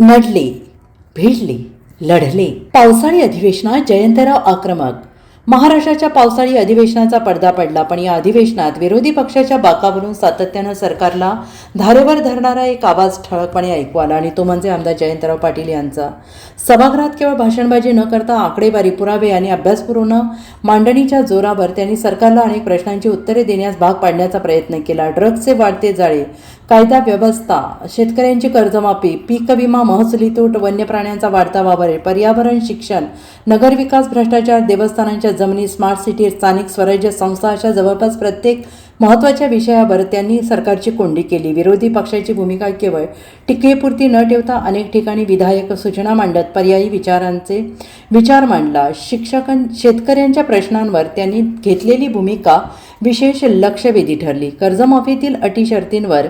नडले, भिडले, लढले. पावसाळी अधिवेशनात जयंतराव आक्रमक. महाराष्ट्राच्या पावसाळी अधिवेशनाचा पडदा पडला, पण या अधिवेशनात विरोधी पक्षाच्या बाकावरून सातत्यानं सरकारला धारेवर धरणारा एक आवाज ठळकपणे ऐकू आला आणि तो म्हणजे आमदार जयंतराव पाटील यांचा. सभागृहात केवळ भाषणबाजी न करता आकडेवारी, पुरावे आणि अभ्यासपूर्ण मांडणीच्या जोरावर त्यांनी सरकारला अनेक प्रश्नांची उत्तरे देण्यास भाग पाडण्याचा प्रयत्न केला. ड्रग्जचे वाढते जाळे, कायदा व्यवस्था, शेतकऱ्यांची कर्जमाफी, पीक विमा, महसुली तूट, वन्य प्राण्यांचा वाढता वावर, पर्यावरण, शिक्षण, नगरविकास, भ्रष्टाचार, देवस्थानांच्या जमिनी, स्मार्ट सिटी, स्थानिक स्वराज्य संस्था अशा जवळपास प्रत्येक महत्त्वाच्या विषयावर त्यांनी सरकारची कोंडी केली. विरोधी पक्षाची भूमिका केवळ टीकेपुरती न ठेवता अनेक ठिकाणी विधायक सूचना मांडत पर्यायी विचार मांडला. शेतकऱ्यांच्या प्रश्नांवर त्यांनी घेतलेली भूमिका विशेष लक्षवेधी ठरली. कर्जमाफीतील अटी शर्तींवर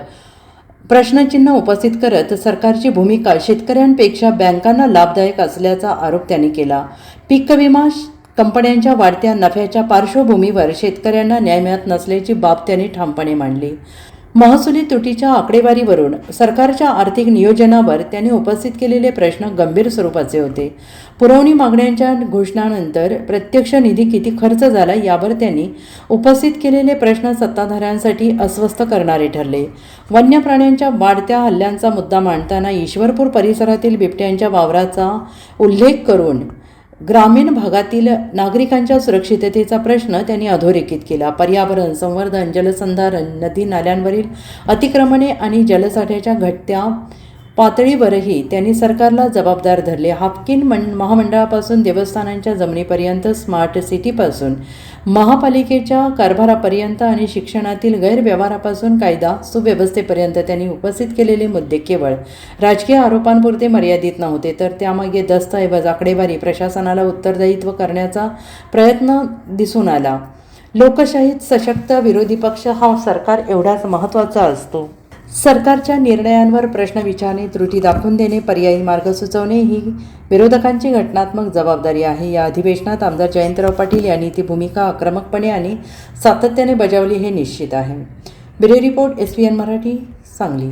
प्रश्नचिन्ह उपस्थित करत सरकारची भूमिका शेतकऱ्यांपेक्षा बँकांना लाभदायक असल्याचा आरोप त्यांनी केला. पीक विमा कंपन्यांच्या वाढत्या नफ्याच्या पार्श्वभूमीवर शेतकऱ्यांना न्याय मिळत नसल्याची बाब त्यांनी ठामपणे मांडली. महसुली तुटीच्या आकडेवारीवरून सरकारच्या आर्थिक नियोजनावर त्यांनी उपस्थित केलेले प्रश्न गंभीर स्वरूपाचे होते. पुरवणी मागण्यांच्या घोषणानंतर प्रत्यक्ष निधी किती खर्च झाला यावर त्यांनी उपस्थित केलेले प्रश्न सत्ताधाऱ्यांसाठी अस्वस्थ करणारे ठरले. वन्य प्राण्यांच्या वाढत्या हल्ल्यांचा मुद्दा मांडताना ईश्वरपूर परिसरातील बिबट्यांच्या वावराचा उल्लेख करून ग्रामीण भागातील नागरिकांच्या सुरक्षिततेचा प्रश्न त्यांनी अधोरेखित केला. पर्यावरण, संवर्धन, जलसंधारण, नदी नाल्यांवरील अतिक्रमणे आणि जलसाठ्याच्या घटत्या पातळीवरही त्यांनी सरकारला जबाबदार धरले. हाफकिन महामंडळापासून देवस्थानांच्या जमिनीपर्यंत, स्मार्ट सिटीपासून महापालिकेच्या कारभारापर्यंत आणि शिक्षणातील गैरव्यवहारापासून कायदा सुव्यवस्थेपर्यंत त्यांनी उपस्थित केलेले मुद्दे केवळ राजकीय आरोपांपुरते मर्यादित नव्हते, तर त्यामागे दस्तऐवज, आकडेवारी, प्रशासनाला उत्तरदायित्व करण्याचा प्रयत्न दिसून आला. लोकशाहीत सशक्त विरोधी पक्ष हा सरकार एवढाच महत्त्वाचा असतो. सरकारच्या निर्णयांवर प्रश्न विचारणे, त्रुटी दाखवून देणे, पर्यायी मार्ग सुचवणे ही विरोधकांची घटनात्मक जबाबदारी आहे. या अधिवेशनात आमदार जयंतराव पाटील यांनी ती भूमिका आक्रमकपणे आणि सातत्याने बजावली हे निश्चित आहे. Bureau report, SVN Marathi, Sangli.